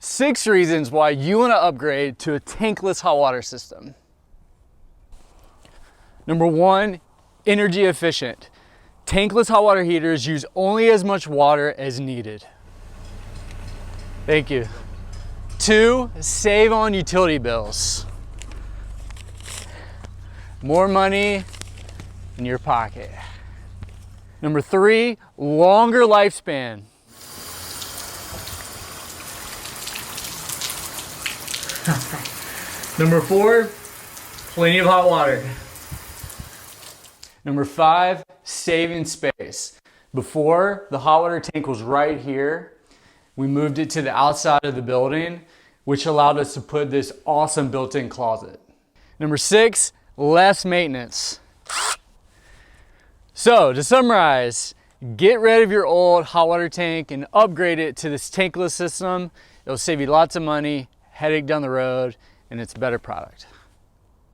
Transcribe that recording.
6 reasons why you want to upgrade to a tankless hot water system. Number 1, energy efficient. Tankless hot water heaters use only as much water as needed. Thank you. 2, save on utility bills. More money in your pocket. Number 3, longer lifespan. Number 4, plenty of hot water. Number 5, saving space. Before, the hot water tank was right here. We moved it to the outside of the building, which allowed us to put this awesome built-in closet. Number 6, less maintenance. So to summarize, get rid of your old hot water tank and upgrade it to this tankless system. It'll save you lots of money, headache down the road, and it's a better product.